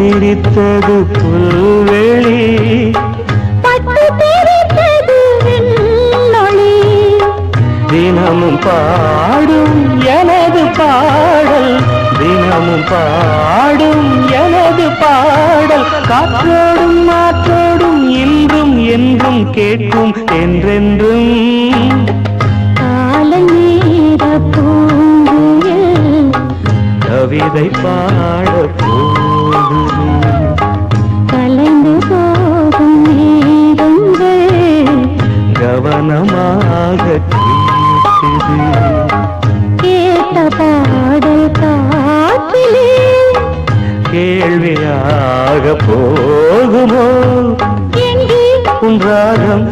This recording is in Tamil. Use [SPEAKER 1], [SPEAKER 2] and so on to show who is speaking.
[SPEAKER 1] விரித்தது புல்வெளி
[SPEAKER 2] பட்டு தெரித்தது விண்ணொளி
[SPEAKER 1] தினமும் பாடும் எனது பாடல் தினமும் பாடும் எனது பாடல் காற்றோடும் மாற்றோடும் இன்றும் என்றும் கேட்கும் என்றென்றும்
[SPEAKER 2] காலை நேர பூங்குயில்
[SPEAKER 1] கவிதை பாட போகுது
[SPEAKER 2] கலைந்து போகும் நேரங்கள்
[SPEAKER 1] கவனமாக கேட்குது
[SPEAKER 2] கேட்ட பாடல் காற்றிலே
[SPEAKER 1] கேள்வியாக போகுமோ
[SPEAKER 2] எங்கே
[SPEAKER 1] உன் ராகம்